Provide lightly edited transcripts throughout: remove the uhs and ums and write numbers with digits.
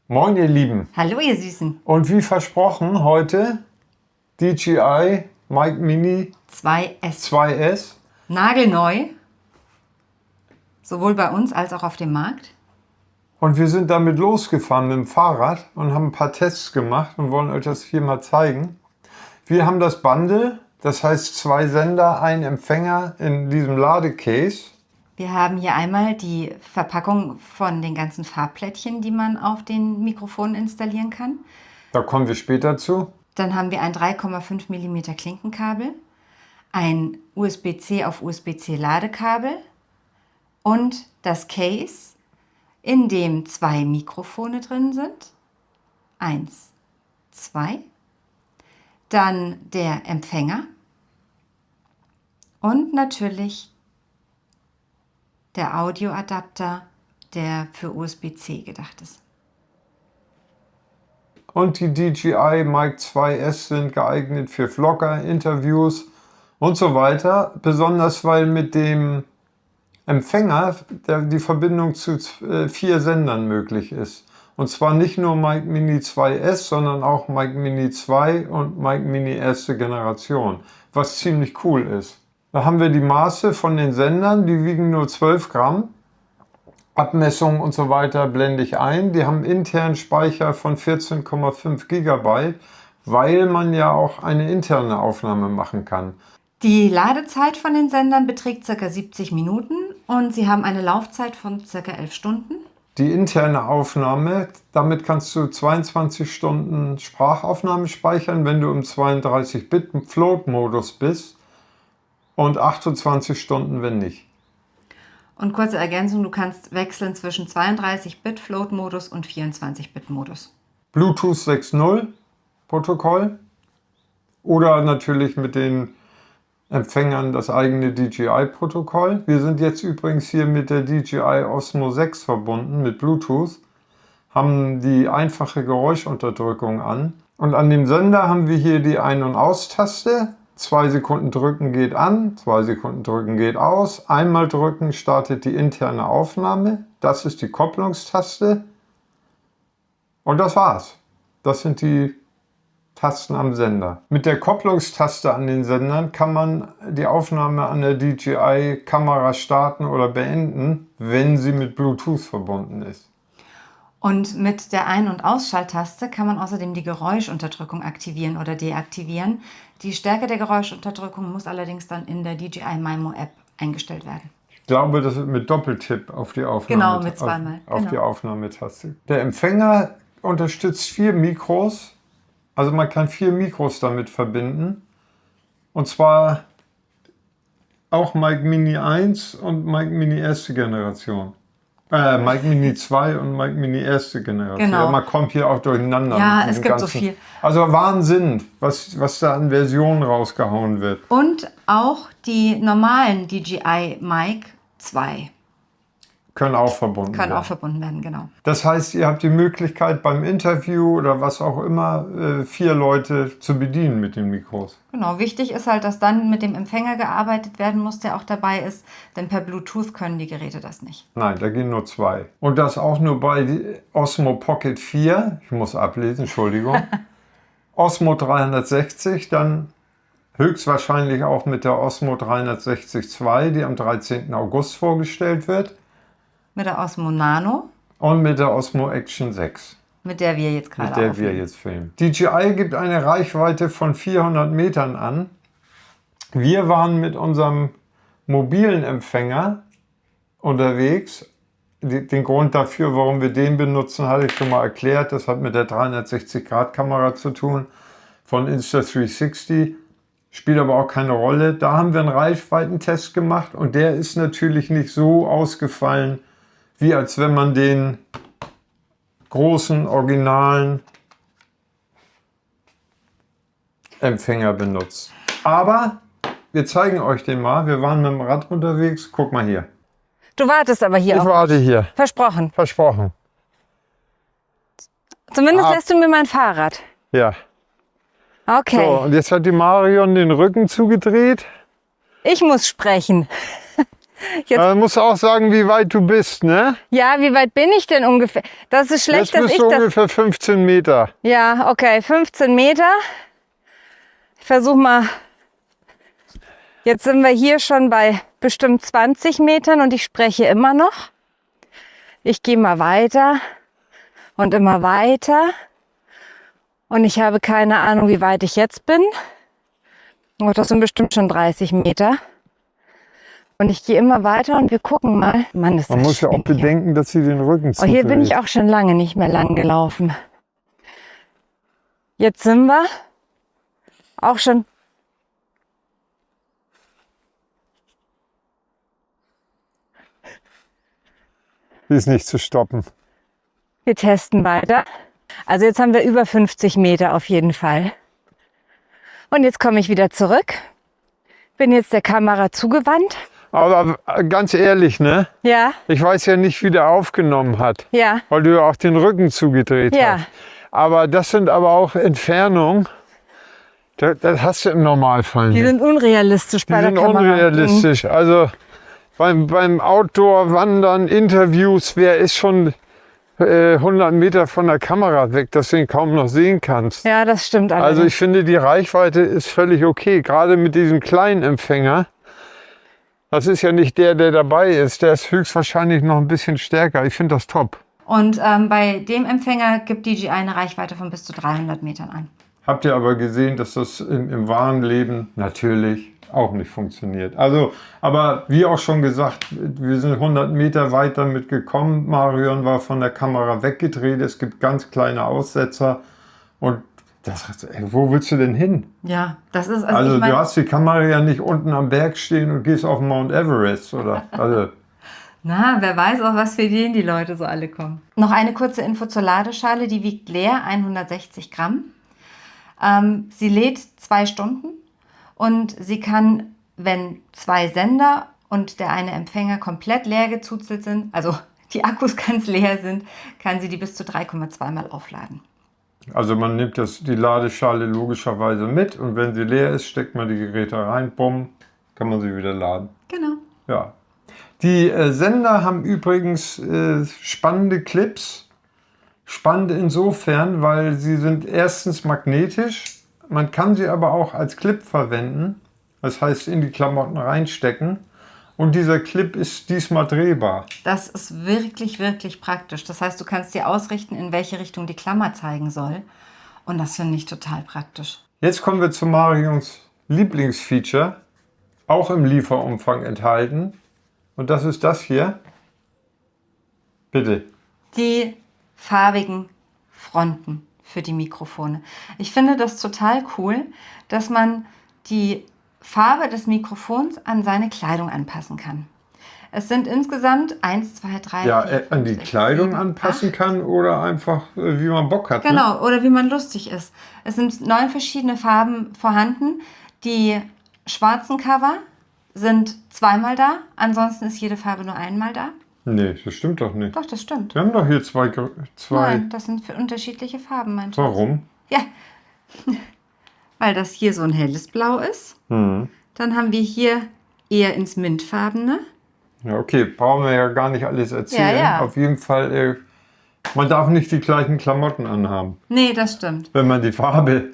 Moin ihr Lieben. Hallo ihr Süßen. Und wie versprochen heute DJI Mic Mini 2S. Nagelneu. Sowohl bei uns als auch auf dem Markt. Und wir sind damit losgefahren mit dem Fahrrad und haben ein paar Tests gemacht und wollen euch das hier mal zeigen. Wir haben das Bundle, das heißt 2 Sender, ein Empfänger in diesem Ladecase. Wir haben hier einmal die Verpackung von den ganzen Farbplättchen, die man auf den Mikrofonen installieren kann. Da kommen wir später zu. Dann haben wir ein 3,5 mm Klinkenkabel, ein USB-C auf USB-C Ladekabel und das Case, in dem 2 Mikrofone drin sind. 1, 2. Dann der Empfänger und natürlich der Audioadapter, der für USB-C gedacht ist. Und die DJI Mic 2S sind geeignet für Vlogger, Interviews und so weiter. Besonders weil mit dem Empfänger die Verbindung zu 4 Sendern möglich ist. Und zwar nicht nur Mic Mini 2S, sondern auch Mic Mini 2 und Mic Mini erste Generation, was ziemlich cool ist. Da haben wir die Maße von den Sendern, die wiegen nur 12 Gramm. Abmessungen und so weiter blende ich ein. Die haben internen Speicher von 14,5 GB, weil man ja auch eine interne Aufnahme machen kann. Die Ladezeit von den Sendern beträgt ca. 70 Minuten und sie haben eine Laufzeit von ca. 11 Stunden. Die interne Aufnahme, damit kannst du 22 Stunden Sprachaufnahme speichern, wenn du im 32-Bit-Float-Modus bist und 28 Stunden, wenn nicht. Und kurze Ergänzung, du kannst wechseln zwischen 32-Bit-Float-Modus und 24-Bit-Modus. Bluetooth 6.0 Protokoll oder natürlich mit den Empfängern das eigene DJI-Protokoll. Wir sind jetzt übrigens hier mit der DJI Osmo 6 verbunden mit Bluetooth, haben die einfache Geräuschunterdrückung an. Und an dem Sender haben wir hier die Ein- und Aus-Taste. 2 Sekunden drücken geht an, 2 Sekunden drücken geht aus. Einmal drücken startet die interne Aufnahme. Das ist die Kopplungstaste. Und das war's. Das sind die Tasten am Sender. Mit der Kopplungstaste an den Sendern kann man die Aufnahme an der DJI-Kamera starten oder beenden, wenn sie mit Bluetooth verbunden ist. Und mit der Ein- und Ausschalttaste kann man außerdem die Geräuschunterdrückung aktivieren oder deaktivieren. Die Stärke der Geräuschunterdrückung muss allerdings dann in der DJI Mimo App eingestellt werden. Ich glaube, das wird mit Doppeltipp auf die Aufnahme, genau, mit zweimal. Auf die Aufnahmetaste. Der Empfänger unterstützt 4 Mikros. Also man kann 4 Mikros damit verbinden. Und zwar auch Mic Mini 1 und Mic Mini erste Generation. Mic Mini 2 und Mic Mini erste Generation. Genau. Ja, man kommt hier auch durcheinander. Ja, es gibt so viel. Also Wahnsinn, was da an Versionen rausgehauen wird. Und auch die normalen DJI Mic 2 können auch verbunden werden, genau. Das heißt, ihr habt die Möglichkeit beim Interview oder was auch immer 4 Leute zu bedienen mit den Mikros. Genau, wichtig ist halt, dass dann mit dem Empfänger gearbeitet werden muss, der auch dabei ist, denn per Bluetooth können die Geräte das nicht. Nein, da gehen nur 2. Und das auch nur bei Osmo Pocket 4, ich muss ablesen, Entschuldigung, Osmo 360, dann höchstwahrscheinlich auch mit der Osmo 360 II, die am 13. August vorgestellt wird. Mit der Osmo Nano. Und mit der Osmo Action 6. Mit der wir jetzt gerade filmen. DJI gibt eine Reichweite von 400 Metern an. Wir waren mit unserem mobilen Empfänger unterwegs. Den Grund dafür, warum wir den benutzen, hatte ich schon mal erklärt. Das hat mit der 360-Grad-Kamera zu tun von Insta360. Spielt aber auch keine Rolle. Da haben wir einen Reichweitentest gemacht und der ist natürlich nicht so ausgefallen, wie als wenn man den großen, originalen Empfänger benutzt. Aber wir zeigen euch den mal. Wir waren mit dem Rad unterwegs. Guck mal hier. Du wartest aber hier. Ich warte hier. Versprochen. Versprochen. Zumindest lässt du mir mein Fahrrad. Ja. Okay. So, und jetzt hat die Marion den Rücken zugedreht. Ich muss sprechen. Du musst auch sagen, wie weit du bist, ne? Ja, wie weit bin ich denn ungefähr? Das ist schlecht, Jetzt bist du ungefähr 15 Meter. Ja, okay, 15 Meter. Ich versuche mal. Jetzt sind wir hier schon bei bestimmt 20 Metern und ich spreche immer noch. Ich gehe mal weiter und immer weiter. Und ich habe keine Ahnung, wie weit ich jetzt bin. Oh, das sind bestimmt schon 30 Meter. Und ich gehe immer weiter und wir gucken mal. Mann, ist das Man muss ja auch schlimm hier. bedenken, dass sie den Rücken Oh, hier bin ich zudreht. auch schon lange nicht mehr lang gelaufen. Jetzt sind wir auch schon. Die ist nicht zu stoppen. Wir testen weiter. Also jetzt haben wir über 50 Meter auf jeden Fall. Und jetzt komme ich wieder zurück. Bin jetzt der Kamera zugewandt. Aber ganz ehrlich, ne? Ja, Ich weiß ja nicht, wie der aufgenommen hat, ja, weil du ja auch den Rücken zugedreht ja. hast. Aber das sind aber auch Entfernungen, das hast du im Normalfall Die nicht. sind unrealistisch Die bei der sind Kamera. unrealistisch. Also beim Outdoor-Wandern, Interviews, wer ist schon 100 Meter von der Kamera weg, dass du ihn kaum noch sehen kannst. Ja, das stimmt Also allerdings. ich finde, die Reichweite ist völlig okay, gerade mit diesem kleinen Empfänger. Das ist ja nicht der dabei ist, der ist höchstwahrscheinlich noch ein bisschen stärker. Ich finde das top. Und bei dem Empfänger gibt DJI eine Reichweite von bis zu 300 Metern an. Habt ihr aber gesehen, dass das im wahren Leben natürlich auch nicht funktioniert. Also, aber wie auch schon gesagt, wir sind 100 Meter weit damit gekommen. Marion war von der Kamera weggedreht. Es gibt ganz kleine Aussetzer. Und wo willst du denn hin? Ja, das ist Also ich mein, du hast die Kamera ja nicht unten am Berg stehen und gehst auf Mount Everest, oder? Also, na, wer weiß, auf was für Ideen die Leute so alle kommen. Noch eine kurze Info zur Ladeschale. Die wiegt leer 160 Gramm. Sie lädt 2 Stunden und sie kann, wenn 2 Sender und der eine Empfänger komplett leer gezuzelt sind, also die Akkus ganz leer sind, kann sie die bis zu 3,2 Mal aufladen. also man nimmt die Ladeschale logischerweise mit und wenn sie leer ist, steckt man die Geräte rein, bumm, kann man sie wieder laden. Genau. Ja. Die Sender haben übrigens spannende Clips. Spannend insofern, weil sie sind erstens magnetisch. Man kann sie aber auch als Clip verwenden. Das heißt, in die Klamotten reinstecken. Und dieser Clip ist diesmal drehbar. Das ist wirklich, wirklich praktisch. Das heißt, du kannst dir ausrichten, in welche Richtung die Klammer zeigen soll. Und das finde ich total praktisch. Jetzt kommen wir zu Marions Lieblingsfeature. Auch im Lieferumfang enthalten. Und das ist das hier. Bitte. Die farbigen Fronten für die Mikrofone. Ich finde das total cool, dass man die Farbe des Mikrofons an seine Kleidung anpassen kann. Es sind insgesamt 1, 2, 3, Ja, 4, 5, an die 6, Kleidung 7, anpassen 8. kann oder einfach wie man Bock hat. Ne? Genau, oder wie man lustig ist. Es sind 9 verschiedene Farben vorhanden. Die schwarzen Cover sind 2-mal da, ansonsten ist jede Farbe nur 1-mal da. Nee, das stimmt doch nicht. Doch, das stimmt. Wir haben doch hier zwei. Nein, das sind für unterschiedliche Farben, mein Schatz. Warum? Ja, weil das hier so ein helles Blau ist. Hm. Dann haben wir hier eher ins Mintfarbene. Ja, okay, brauchen wir ja gar nicht alles erzählen. Ja, ja. Auf jeden Fall, man darf nicht die gleichen Klamotten anhaben, Nee, das stimmt. wenn man die Farbe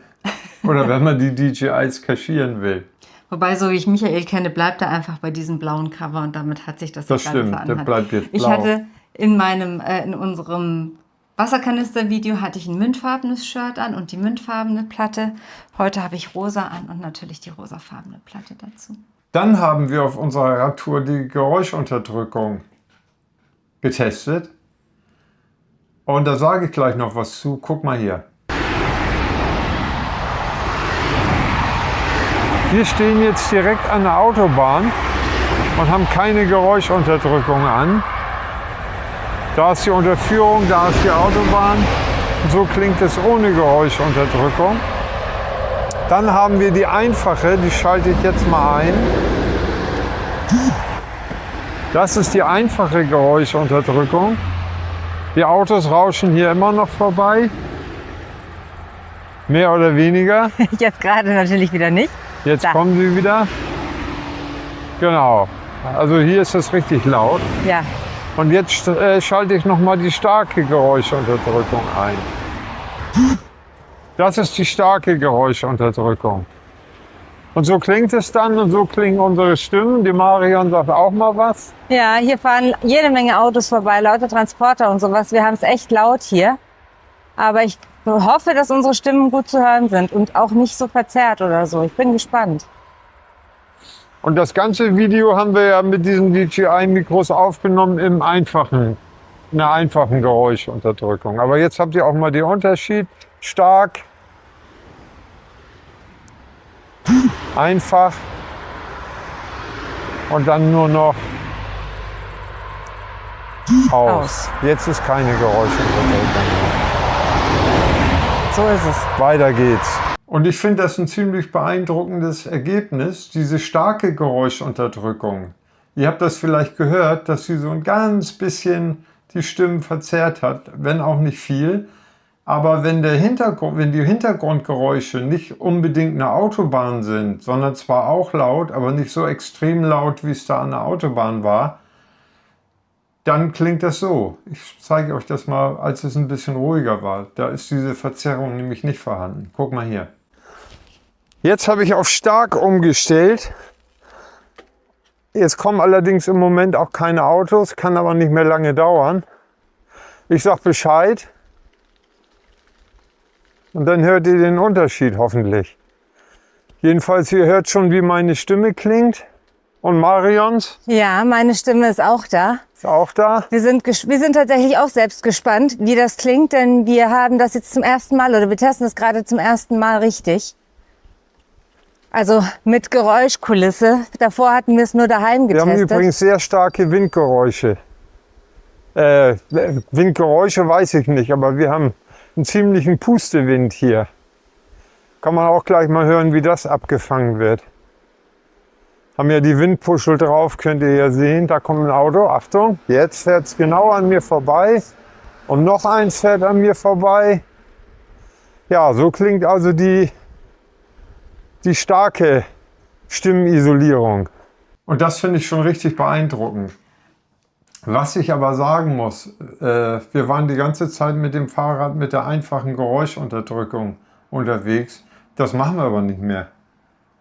oder wenn man die DJIs kaschieren will. Wobei, so wie ich Michael kenne, bleibt er einfach bei diesem blauen Cover und damit hat sich das Das jetzt alles stimmt, der anhat. bleibt jetzt Ich blau. hatte in unserem Wasserkanister-Video hatte ich ein mintfarbenes Shirt an und die mintfarbene Platte. Heute habe ich rosa an und natürlich die rosafarbene Platte dazu. Dann haben wir auf unserer Radtour die Geräuschunterdrückung getestet. Und da sage ich gleich noch was zu. Guck mal hier. Wir stehen jetzt direkt an der Autobahn und haben keine Geräuschunterdrückung an. Da ist die Unterführung, da ist die Autobahn. Und so klingt es ohne Geräuschunterdrückung. Dann haben wir die einfache, die schalte ich jetzt mal ein. Das ist die einfache Geräuschunterdrückung. Die Autos rauschen hier immer noch vorbei. Mehr oder weniger. Jetzt gerade natürlich wieder nicht. Jetzt Da. kommen sie wieder. Genau. Also hier ist es richtig laut. Ja. Und jetzt schalte ich nochmal die starke Geräuschunterdrückung ein. Das ist die starke Geräuschunterdrückung. Und so klingt es dann und so klingen unsere Stimmen. Die Marion sagt auch mal was. Ja, hier fahren jede Menge Autos vorbei, lauter Transporter und sowas. Wir haben es echt laut hier. Aber ich hoffe, dass unsere Stimmen gut zu hören sind und auch nicht so verzerrt oder so. Ich bin gespannt. Und das ganze Video haben wir ja mit diesen DJI-Mikros aufgenommen in einer einfachen Geräuschunterdrückung. Aber jetzt habt ihr auch mal den Unterschied. Stark, einfach und dann nur noch aus. Jetzt ist keine Geräuschunterdrückung mehr. So ist es. Weiter geht's. Und ich finde das ein ziemlich beeindruckendes Ergebnis, diese starke Geräuschunterdrückung. Ihr habt das vielleicht gehört, dass sie so ein ganz bisschen die Stimmen verzerrt hat, wenn auch nicht viel. Aber wenn die Hintergrundgeräusche nicht unbedingt eine Autobahn sind, sondern zwar auch laut, aber nicht so extrem laut, wie es da an der Autobahn war, dann klingt das so. Ich zeige euch das mal, als es ein bisschen ruhiger war. Da ist diese Verzerrung nämlich nicht vorhanden. Guck mal hier. Jetzt habe ich auf stark umgestellt. Jetzt kommen allerdings im Moment auch keine Autos, kann aber nicht mehr lange dauern. Ich sage Bescheid. Und dann hört ihr den Unterschied hoffentlich. Jedenfalls, ihr hört schon, wie meine Stimme klingt. Und Marions Ja, meine Stimme ist auch da. ist auch da. Wir sind tatsächlich auch selbst gespannt, wie das klingt, denn wir haben das jetzt zum ersten Mal oder wir testen es gerade zum ersten Mal richtig. Also mit Geräuschkulisse. Davor hatten wir es nur daheim Wir haben getestet. übrigens sehr starke Windgeräusche. Windgeräusche weiß ich nicht, aber wir haben einen ziemlichen Pustewind hier. Kann man auch gleich mal hören, wie das abgefangen wird. Haben ja die Windpuschel drauf, könnt ihr ja sehen. Da kommt ein Auto. Achtung, jetzt fährt es genau an mir vorbei. Und noch eins fährt an mir vorbei. Ja, so klingt also die starke Stimmenisolierung. Und das finde ich schon richtig beeindruckend. Was ich aber sagen muss, wir waren die ganze Zeit mit dem Fahrrad mit der einfachen Geräuschunterdrückung unterwegs. Das machen wir aber nicht mehr,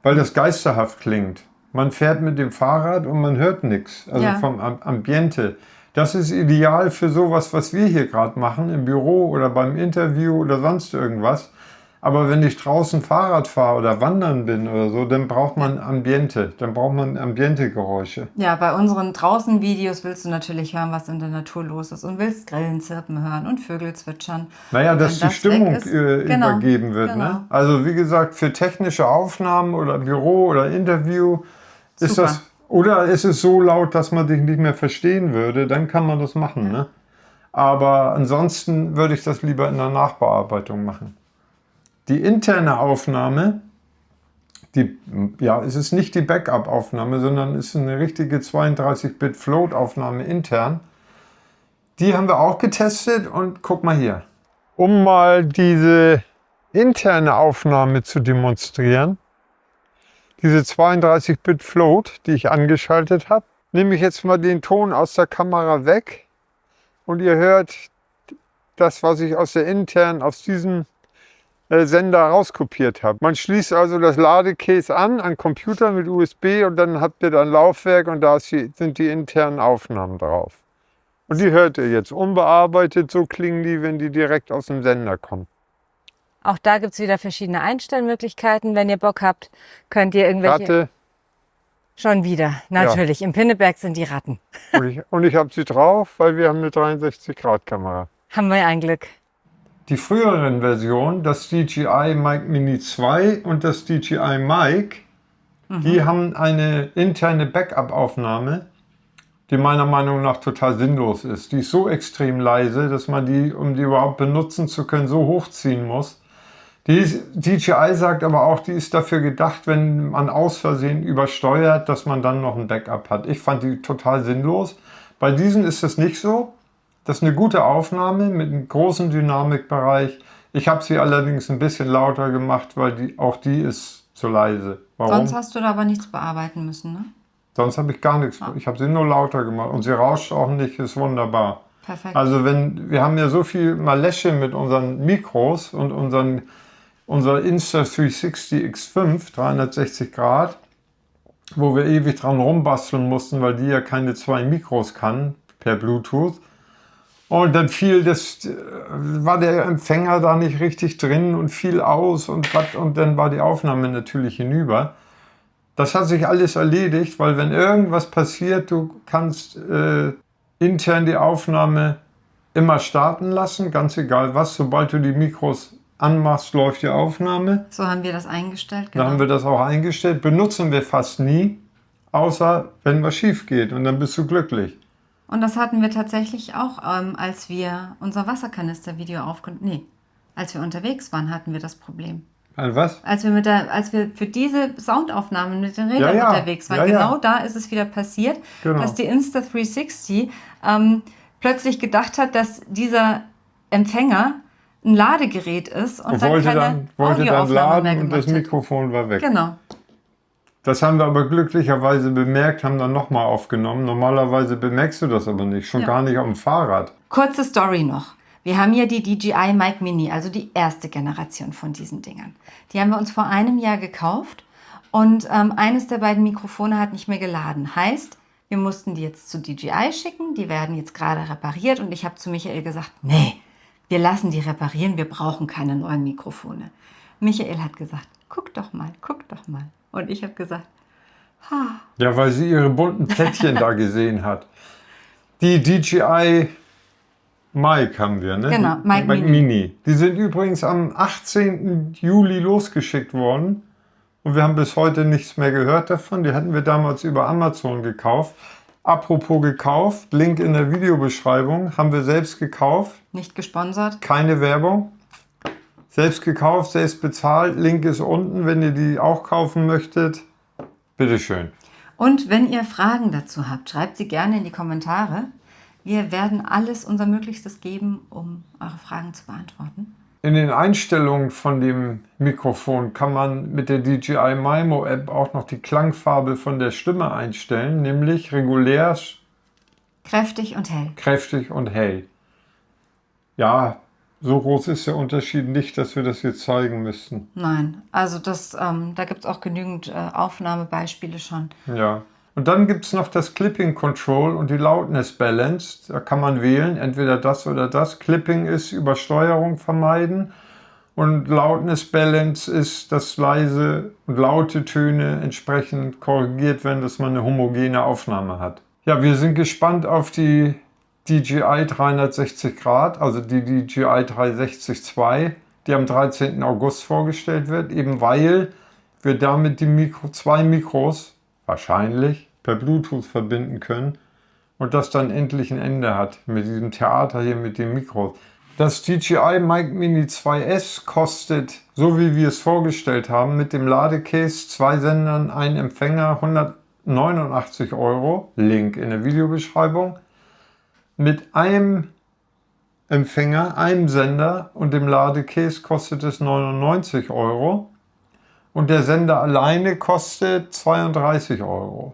weil das geisterhaft klingt. Man fährt mit dem Fahrrad und man hört nichts, also vom Ambiente. Das ist ideal für sowas, was wir hier gerade machen, im Büro oder beim Interview oder sonst irgendwas. Aber wenn ich draußen Fahrrad fahre oder wandern bin oder so, dann braucht man Ambiente, dann braucht man Ambiente-Geräusche. Ja, bei unseren Draußen-Videos willst du natürlich hören, was in der Natur los ist und willst Grillen zirpen hören und Vögel zwitschern. Naja, Und dass wenn die das Stimmung weg ist, genau, übergeben wird. genau. Ne? Also wie gesagt, für technische Aufnahmen oder Büro oder Interview ist Super. das, oder ist es so laut, dass man dich nicht mehr verstehen würde, dann kann man das machen. Ne? Aber ansonsten würde ich das lieber in der Nachbearbeitung machen. Die interne Aufnahme, es ist nicht die Backup-Aufnahme, sondern es ist eine richtige 32-Bit-Float-Aufnahme intern. Die haben wir auch getestet und guck mal hier. Um mal diese interne Aufnahme zu demonstrieren, diese 32-Bit-Float, die ich angeschaltet habe, nehme ich jetzt mal den Ton aus der Kamera weg und ihr hört das, was ich aus diesem Sender rauskopiert habe. Man schließt also das Ladecase an Computer mit USB und dann habt ihr dann Laufwerk und da sind die internen Aufnahmen drauf. Und die hört ihr jetzt unbearbeitet, so klingen die, wenn die direkt aus dem Sender kommen. Auch da gibt es wieder verschiedene Einstellmöglichkeiten. Wenn ihr Bock habt, könnt ihr irgendwelche... Ratte. Schon wieder, natürlich. Im Pinneberg sind die Ratten. Und ich habe sie drauf, weil wir haben eine 63-Grad-Kamera. Haben wir ein Glück. Die früheren Versionen, das DJI Mic Mini 2 und das DJI Mic, die haben eine interne Backup-Aufnahme, die meiner Meinung nach total sinnlos ist. Die ist so extrem leise, dass man die, um die überhaupt benutzen zu können, so hochziehen muss. DJI sagt aber auch, die ist dafür gedacht, wenn man aus Versehen übersteuert, dass man dann noch ein Backup hat. Ich fand die total sinnlos. Bei diesen ist es nicht so. Das ist eine gute Aufnahme mit einem großen Dynamikbereich. Ich habe sie allerdings ein bisschen lauter gemacht, weil auch die ist zu leise. Warum? Sonst hast du da aber nichts bearbeiten müssen, ne? Sonst habe ich gar nichts. Ja. Ich habe sie nur lauter gemacht und sie rauscht auch nicht, ist wunderbar. Perfekt. Also wir haben ja so viel Malesche mit unseren Mikros und unser Insta360 X5, 360 Grad, wo wir ewig dran rumbasteln mussten, weil die ja keine 2 Mikros kann per Bluetooth. Und dann war der Empfänger da nicht richtig drin und fiel aus und dann war die Aufnahme natürlich hinüber. Das hat sich alles erledigt, weil wenn irgendwas passiert, du kannst intern die Aufnahme immer starten lassen, ganz egal was. Sobald du die Mikros anmachst, läuft die Aufnahme. So haben wir das eingestellt. Da haben wir das auch eingestellt. Benutzen wir fast nie, außer wenn was schief geht und dann bist du glücklich. Und das hatten wir tatsächlich auch, als wir unser Wasserkanister-Video als wir unterwegs waren, hatten wir das Problem. Was? Als wir für diese Soundaufnahmen mit den Rädern unterwegs waren, genau da ist es wieder passiert, dass die Insta360 plötzlich gedacht hat, dass dieser Empfänger ein Ladegerät ist und dann keine Audioaufnahme laden mehr und gemacht das hat. Mikrofon war weg. Genau. Das haben wir aber glücklicherweise bemerkt, haben dann nochmal aufgenommen. Normalerweise bemerkst du das aber nicht, schon gar nicht auf dem Fahrrad. Kurze Story noch. Wir haben ja die DJI Mic Mini, also die erste Generation von diesen Dingern. Die haben wir uns vor einem Jahr gekauft und eines der beiden Mikrofone hat nicht mehr geladen. Heißt, wir mussten die jetzt zu DJI schicken, die werden jetzt gerade repariert und ich habe zu Michael gesagt, nee, wir lassen die reparieren, wir brauchen keine neuen Mikrofone. Michael hat gesagt, guck doch mal. Und ich habe gesagt, Ja, weil sie ihre bunten Plättchen da gesehen hat. Die DJI Mic haben wir, ne? Genau, Mic Mini. Die sind übrigens am 18. Juli losgeschickt worden. Und wir haben bis heute nichts mehr gehört davon. Die hatten wir damals über Amazon gekauft. Apropos gekauft, Link in der Videobeschreibung. Haben wir selbst gekauft. nicht gesponsert. Keine Werbung. Selbst gekauft, selbst bezahlt. Link ist unten, wenn ihr die auch kaufen möchtet. Bitteschön. Und wenn ihr Fragen dazu habt, schreibt sie gerne in die Kommentare. Wir werden alles unser Möglichstes geben, um eure Fragen zu beantworten. In den Einstellungen von dem Mikrofon kann man mit der DJI Mimo App auch noch die Klangfarbe von der Stimme einstellen, nämlich regulär, Kräftig und hell. kräftig und hell. Ja, so groß ist der Unterschied nicht, dass wir das jetzt zeigen müssten. Nein, also da gibt es auch genügend Aufnahmebeispiele schon. Ja. Und dann gibt es noch das Clipping Control und die Loudness Balance. Da kann man wählen, entweder das oder das. Clipping ist Übersteuerung vermeiden und Loudness Balance ist, dass leise und laute Töne entsprechend korrigiert werden, dass man eine homogene Aufnahme hat. Ja, wir sind gespannt auf die DJI 360 Grad, also die DJI 360 II, die am 13. August vorgestellt wird, eben weil wir damit die zwei Mikros wahrscheinlich per Bluetooth verbinden können und das dann endlich ein Ende hat mit diesem Theater hier mit dem Mikro. Das DJI Mic Mini 2S kostet, so wie wir es vorgestellt haben, mit dem Ladecase, 2 Sendern, ein Empfänger, 189 €, Link in der Videobeschreibung. Mit einem Empfänger, einem Sender und dem Ladecase kostet es 99 € und der Sender alleine kostet 32 €.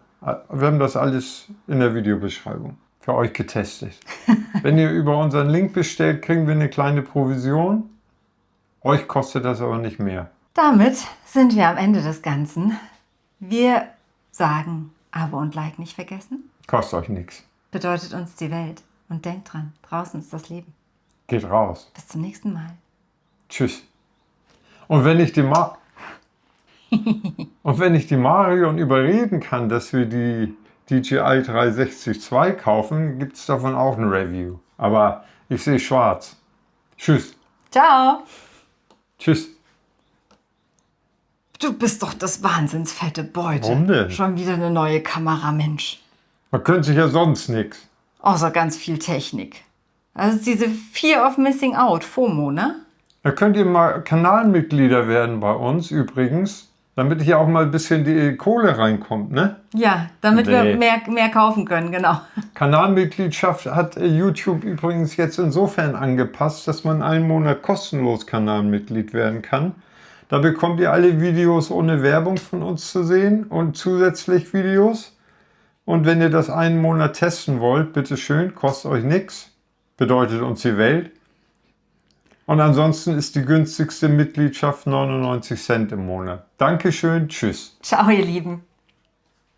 Wir haben das alles in der Videobeschreibung für euch getestet. Wenn ihr über unseren Link bestellt, kriegen wir eine kleine Provision. Euch kostet das aber nicht mehr. Damit sind wir am Ende des Ganzen. Wir sagen, Abo und Like nicht vergessen. Kostet euch nichts. Bedeutet uns die Welt. Und denkt dran, draußen ist das Leben. Geht raus. Bis zum nächsten Mal. Tschüss. Und wenn ich die Marion überreden kann, dass wir die DJI 360 II kaufen, gibt es davon auch ein Review. Aber ich sehe schwarz. Tschüss. Ciao. Tschüss. Du bist doch das wahnsinnsfette Beute. Warum denn? Schon wieder eine neue Kamera, Mensch. Man könnte sich ja sonst nichts. Außer ganz viel Technik. Das ist diese Fear of Missing Out, FOMO, ne? Da könnt ihr mal Kanalmitglieder werden bei uns übrigens, damit hier auch mal ein bisschen die Kohle reinkommt, ne? Ja, damit wir mehr kaufen können, genau. Kanalmitgliedschaft hat YouTube übrigens jetzt insofern angepasst, dass man einen Monat kostenlos Kanalmitglied werden kann. Da bekommt ihr alle Videos ohne Werbung von uns zu sehen und zusätzlich Videos. Und wenn ihr das einen Monat testen wollt, bitteschön, kostet euch nichts, bedeutet uns die Welt. Und ansonsten ist die günstigste Mitgliedschaft 99 Cent im Monat. Dankeschön, tschüss. Ciao, ihr Lieben.